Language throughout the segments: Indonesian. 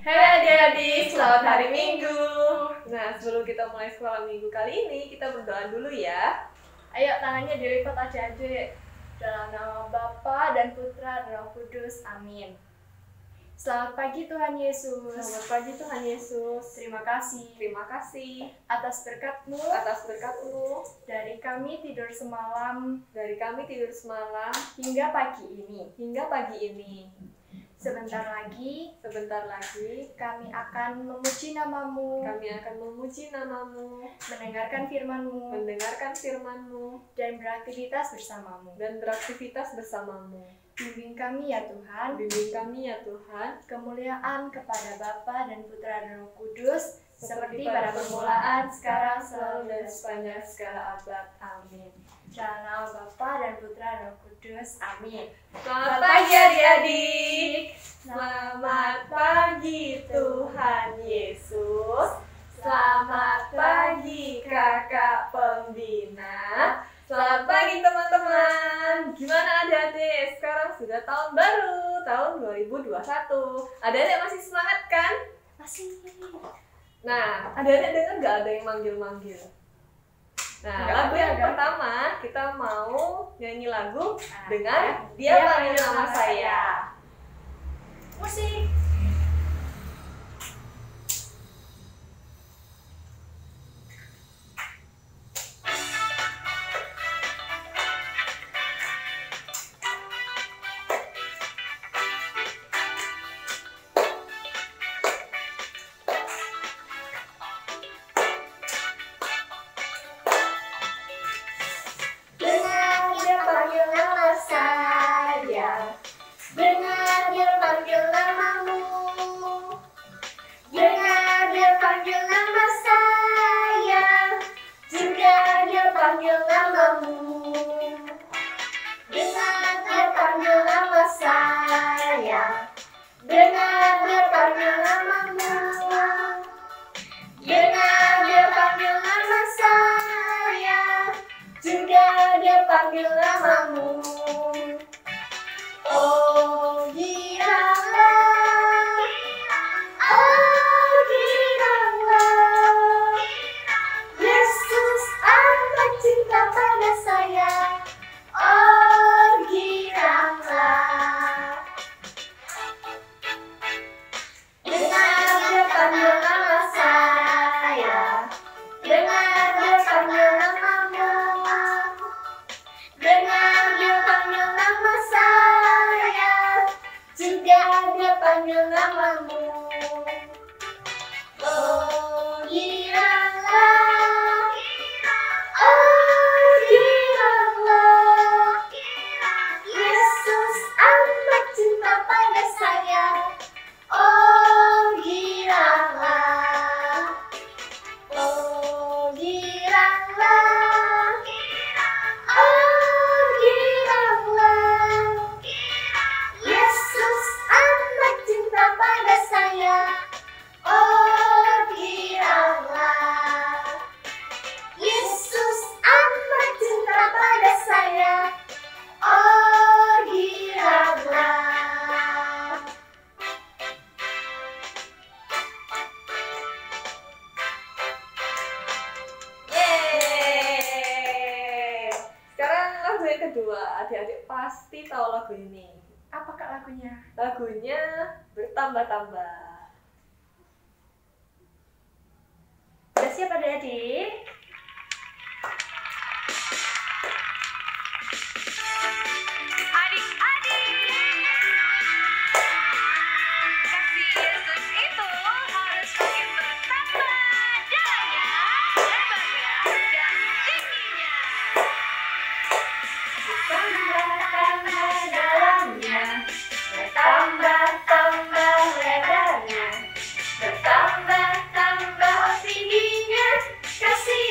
Hai adik-adik, selamat hari Minggu. Nah, sebelum kita mulai sekolah Minggu kali ini, kita berdoa dulu ya. Ayo tangannya dilipat adik-adik. Dalam nama Bapa dan Putra dan Roh Kudus. Amin. Selamat pagi Tuhan Yesus. Selamat pagi Tuhan Yesus. Terima kasih Terima kasih atas berkat-Mu. atas berkat-Mu. Dari kami tidur semalam Dari kami tidur semalam hingga pagi ini. hingga pagi ini. Sebentar lagi Sebentar lagi kami akan memuji nama-Mu, kami akan memuji nama-Mu, mendengarkan firman-Mu, mendengarkan firman-Mu, dan beraktivitas bersama-Mu. dan beraktivitas bersama-Mu. Bimbing kami ya Tuhan, Bimbing kami ya Tuhan, kemuliaan kepada Bapa dan Putra dan Roh Kudus, seperti pada permulaan, sekarang, selalu, dan sepanjang segala abad. Amin. Dalam nama Bapa dan Putra dan Roh Kudus. Amin. Selamat pagi adik-adik. Selamat pagi Tuhan Yesus. Selamat pagi kakak pembina. Selamat pagi teman-teman. Gimana adik-adik? Sekarang sudah tahun baru, tahun 2021. Adik-adik masih semangat kan? Masih. Nah, adik-adik dengar nggak ada yang manggil-manggil? Nah, Nggak lagu ada, yang kan? pertama kita mau nyanyi lagu Nah, dengan Dia Dia Panggil Panggil Nama Nama Saya. Saya. Musik. Dengar dia panggil nama saya, dengar dia panggil namamu, dengar dia panggil nama saya, juga dia panggil namamu, dengar dia panggil nama saya, dengar dia panggil namamu, dengar dia panggil nama saya, juga dia panggil namamu. Oh giranglah, oh giranglah, Yesus amat cinta pada saya. Oh giranglah, dengar dia panggil nama saya, dengar dia panggil namamu, dengar dia panggil nama saya, juga dia panggil namamu. Oh giranglah, oh giranglah, Yesus amat cinta pada saya. Oh giranglah, oh giranglah, oh giranglah, Yesus amat cinta pada saya. Oh giranglah, Yesus amat cinta pada saya. Oh giranglah. Yeay! Sekarang lagu yang kedua, adik-adik pasti tahu lagu ini. Apa kak lagunya? Lagunya Bertambah-tambah. Udah siap adik-adik? Kasih Yesus itu harus makin bertambah jalannya, lebarnya, dan tingginya. Bertambah-tambah dalamnya, bertambah-tambah lebarnya, bertambah-tambah tingginya, kasih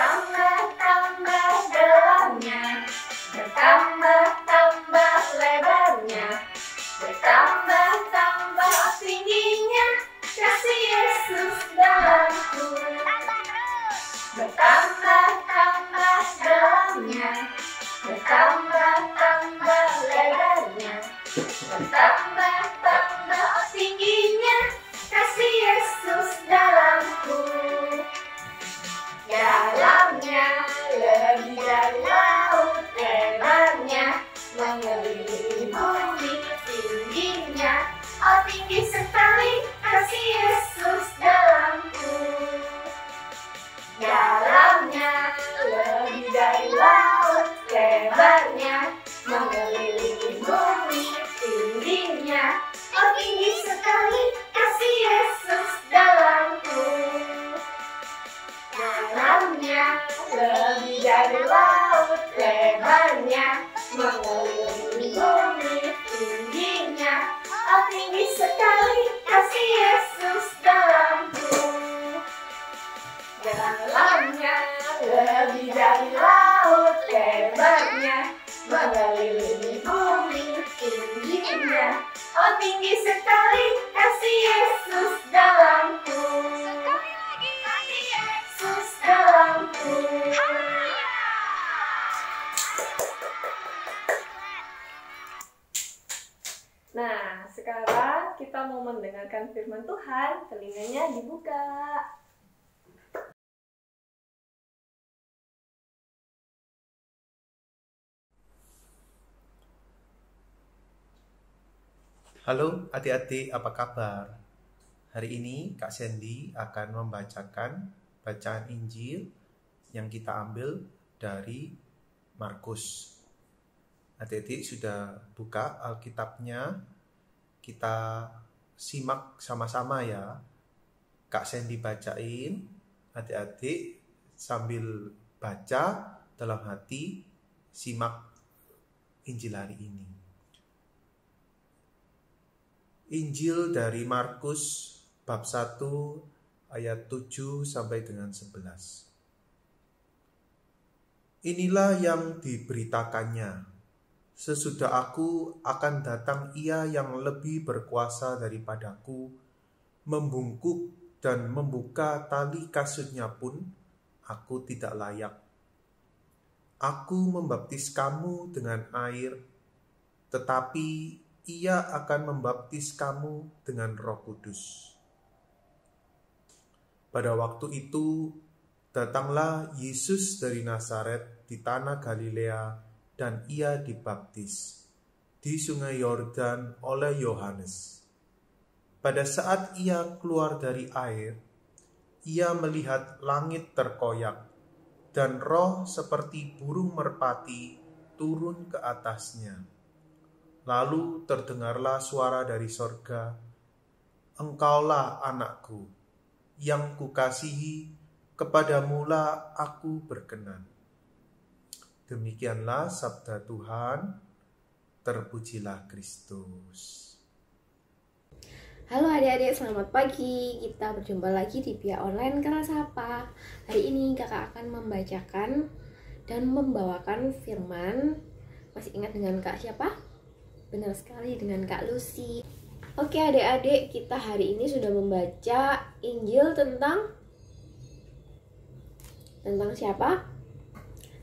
bertambah-tambah dalamnya, bertambah-tambah lebarnya, bertambah-tambah tingginya kasih Yesus dalamku. Bertambah-tambah dalamnya, bertambah-tambah lebarnya, bertambah-tambah tingginya kasih Yesus dalamku. Dalamnya lebih dari laut, lebarnya mengelilingi bumi, tingginya oh tinggi sekali kasih Yesus dalamku. Dalamnya lebih dari laut, lebarnya mengelilingi bumi, tingginya oh tinggi sekali kasih Yesus dalamku. Dalamnya lebih dari laut, lebarnya mengelilingi bumi, tingginya oh tinggi sekali kasih Yesus dalamku. Dalamnya lebih dari laut, lebarnya mengelilingi bumi, tingginya oh tinggi sekali kasih Yesus dalamku. Kasih Yesus dalamku. Nah, sekarang kita mau mendengarkan firman Tuhan, telinganya dibuka. Halo adik-adik, apa kabar? Hari ini Kak Sandy akan membacakan bacaan Injil yang kita ambil dari Markus. Adik-adik sudah buka Alkitabnya, kita simak sama-sama ya. Kak Sandy bacain, adik-adik sambil baca dalam hati, simak Injil hari ini. Injil dari Markus bab 1 ayat 7 sampai dengan 11. Inilah yang diberitakannya. Sesudah aku akan datang Ia yang lebih berkuasa daripadaku, membungkuk dan membuka tali kasutnya pun aku tidak layak. Aku membaptis kamu dengan air, tetapi Ia akan membaptis kamu dengan Roh Kudus. Pada waktu itu, datanglah Yesus dari Nazaret di tanah Galilea dan Ia dibaptis di sungai Yordan oleh Yohanes. Pada saat Ia keluar dari air, Ia melihat langit terkoyak dan roh seperti burung merpati turun ke atasnya. Lalu terdengarlah suara dari sorga, Engkaulah anakku, yang kukasihi, kepadamulah aku berkenan. Demikianlah sabda Tuhan, terpujilah Kristus. Halo adik-adik, selamat pagi. Kita berjumpa lagi di Pia Online Kerasapa. Hari ini kakak akan membacakan dan membawakan firman. Masih ingat dengan Kak siapa? Benar sekali, dengan Kak Lucy. Oke adik-adik, kita hari ini sudah membaca Injil tentang siapa?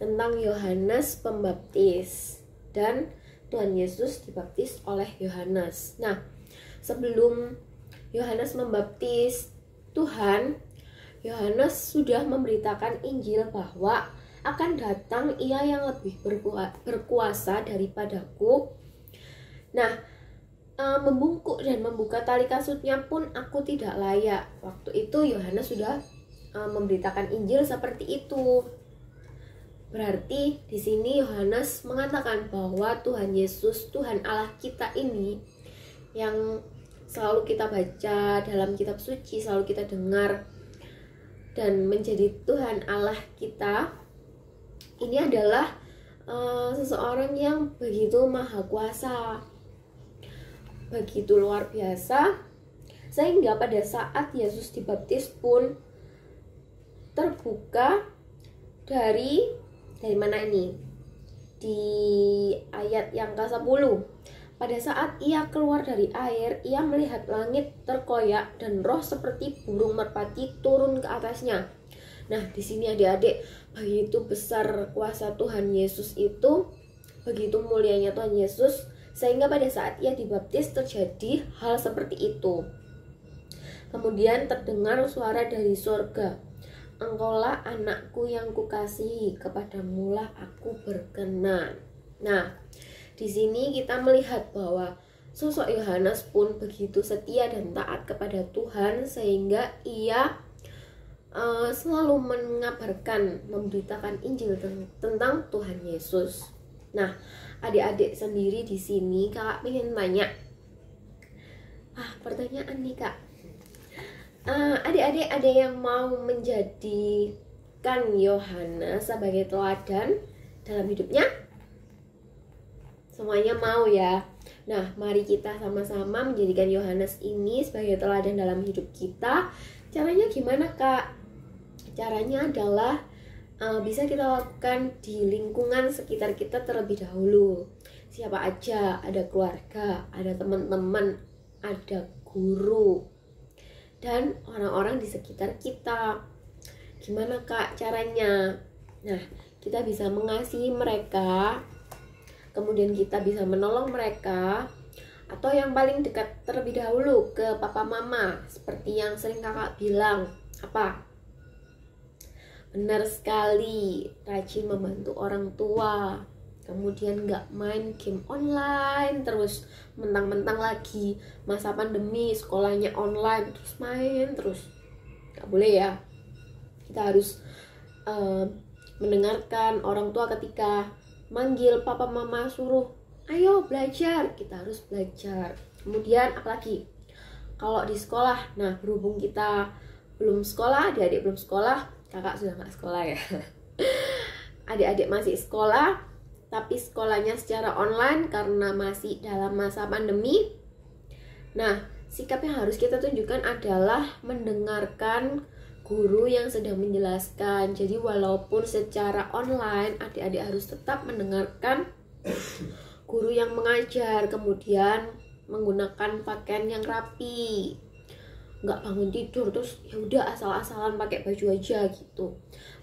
Tentang Yohanes Pembaptis. Dan Tuhan Yesus dibaptis oleh Yohanes. Nah, sebelum Yohanes membaptis Tuhan, Yohanes sudah memberitakan Injil bahwa akan datang Ia yang lebih berkuasa daripadaku. Nah, membungkuk dan membuka tali kasutnya pun aku tidak layak. Waktu itu Yohanes sudah memberitakan Injil seperti itu. Berarti di sini Yohanes mengatakan bahwa Tuhan Yesus, Tuhan Allah kita ini, yang selalu kita baca dalam kitab suci, selalu kita dengar dan menjadi Tuhan Allah kita, ini adalah seseorang yang begitu maha kuasa, begitu luar biasa, sehingga pada saat Yesus dibaptis pun terbuka dari mana ini? Di ayat yang ke-10. Pada saat ia keluar dari air, ia melihat langit terkoyak dan roh seperti burung merpati turun ke atasnya. Nah, di sini adik-adik, begitu besar kuasa Tuhan Yesus itu, begitu mulianya Tuhan Yesus, sehingga pada saat ia dibaptis terjadi hal seperti itu. Kemudian terdengar suara dari surga, "Engkaulah anakku yang kukasihi, kepadamulah aku berkenan." Nah, di sini kita melihat bahwa sosok Yohanes pun begitu setia dan taat kepada Tuhan, sehingga ia selalu mengabarkan, memberitakan Injil tentang Tuhan Yesus. Nah, adik-adik sendiri di sini kakak ingin tanya, pertanyaan nih kak, adik-adik ada yang mau menjadikan Yohanes sebagai teladan dalam hidupnya? Semuanya mau ya. Nah, mari kita sama-sama menjadikan Yohanes ini sebagai teladan dalam hidup kita. Caranya gimana kak? Caranya adalah bisa kita lakukan di lingkungan sekitar kita terlebih dahulu. Siapa aja, ada keluarga, ada teman-teman, ada guru, dan orang-orang di sekitar kita. Gimana kak caranya? Nah, kita bisa mengasihi mereka, kemudian kita bisa menolong mereka, atau yang paling dekat terlebih dahulu ke papa mama, seperti yang sering kakak bilang, apa? Benar sekali, rajin membantu orang tua, kemudian nggak main game online terus, mentang-mentang lagi masa pandemi, sekolahnya online, terus main terus. Nggak boleh ya. Kita harus mendengarkan orang tua ketika manggil papa mama, suruh ayo belajar, kita harus belajar. Kemudian apalagi kalau di sekolah, nah berhubung kita belum sekolah, adik-adik belum sekolah, kakak sudah nggak sekolah ya. Adik-adik masih sekolah, tapi sekolahnya secara online karena masih dalam masa pandemi. Nah, sikap yang harus kita tunjukkan adalah mendengarkan guru yang sedang menjelaskan. Jadi walaupun secara online, adik-adik harus tetap mendengarkan guru yang mengajar, kemudian menggunakan pakaian yang rapi, nggak bangun tidur terus ya udah asal-asalan pakai baju aja gitu,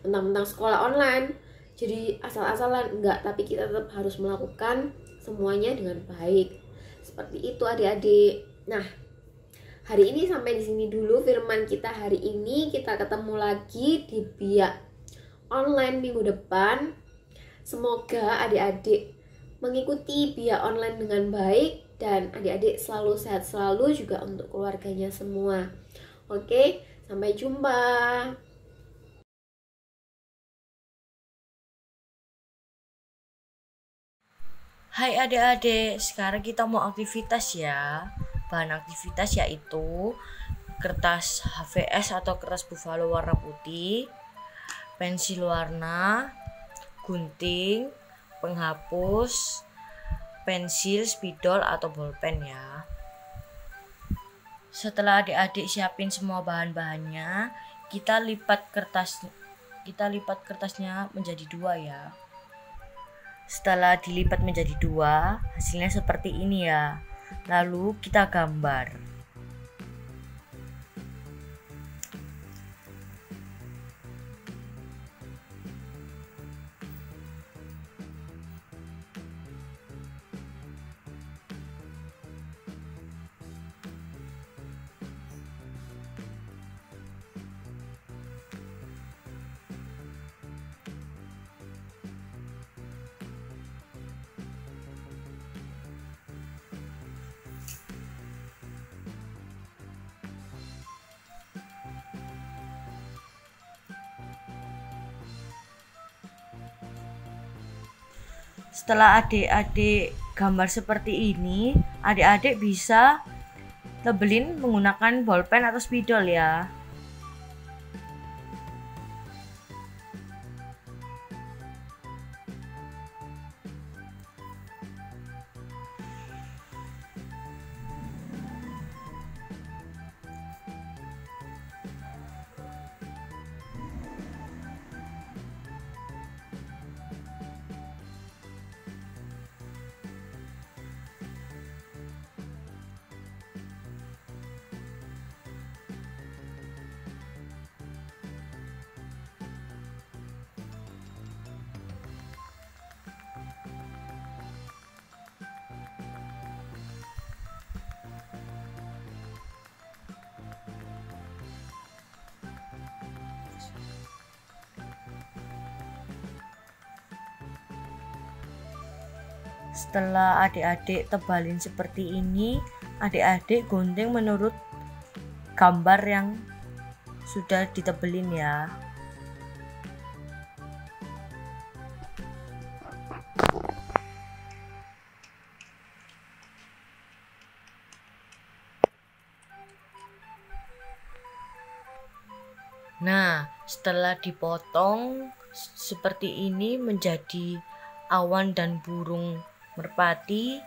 mentang-mentang sekolah online jadi asal-asalan, enggak, tapi kita tetap harus melakukan semuanya dengan baik. Seperti itu adik-adik. Nah, hari ini sampai di sini dulu firman kita hari ini. Kita ketemu lagi di Biak Online minggu depan. Semoga adik-adik mengikuti Biak Online dengan baik dan adik-adik selalu sehat selalu, juga untuk keluarganya semua. Oke, sampai jumpa. Hai adik-adik, sekarang kita mau aktivitas ya. Bahan aktivitas yaitu kertas HVS atau kertas buffalo warna putih, pensil warna, gunting, penghapus, pensil, spidol atau bolpen ya. Setelah adik-adik siapin semua bahan-bahannya, kita lipat kertasnya menjadi 2 ya. Setelah dilipat menjadi 2, hasilnya seperti ini ya. Lalu kita gambar. Setelah adik-adik gambar seperti ini, adik-adik bisa labelin menggunakan bolpen atau spidol ya. setelah adik-adik tebalin seperti ini, adik-adik gunting menurut gambar yang sudah ditebelin ya. Nah, setelah dipotong seperti ini menjadi awan dan burung merpati,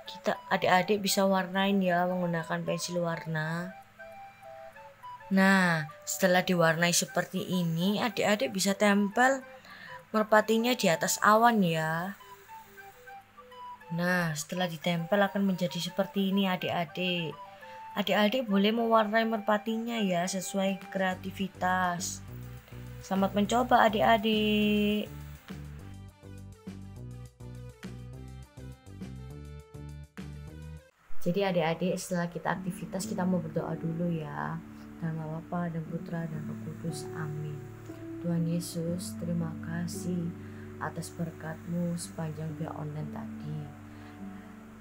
kita adik-adik bisa warnain ya menggunakan pensil warna. Nah, setelah diwarnai seperti ini, adik-adik bisa tempel merpatinya di atas awan ya. Nah, setelah ditempel akan menjadi seperti ini adik-adik. Adik-adik boleh mewarnai merpatinya ya sesuai kreativitas. Selamat mencoba adik-adik. Jadi adik-adik, setelah kita aktivitas kita mau berdoa dulu ya. Dan nama Bapa dan Putra dan Roh Kudus. Amin. Tuhan Yesus, terima kasih atas berkat-Mu sepanjang via online tadi.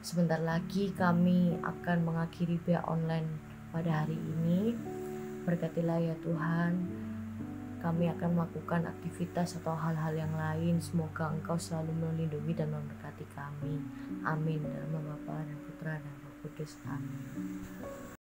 Sebentar lagi kami akan mengakhiri via online pada hari ini. Berkatilah ya Tuhan. Kami akan melakukan aktivitas atau hal-hal yang lain. Semoga Engkau selalu melindungi dan memberkati kami. Amin. Dalam nama Bapa dan Putra dan Roh Kudus. Amin.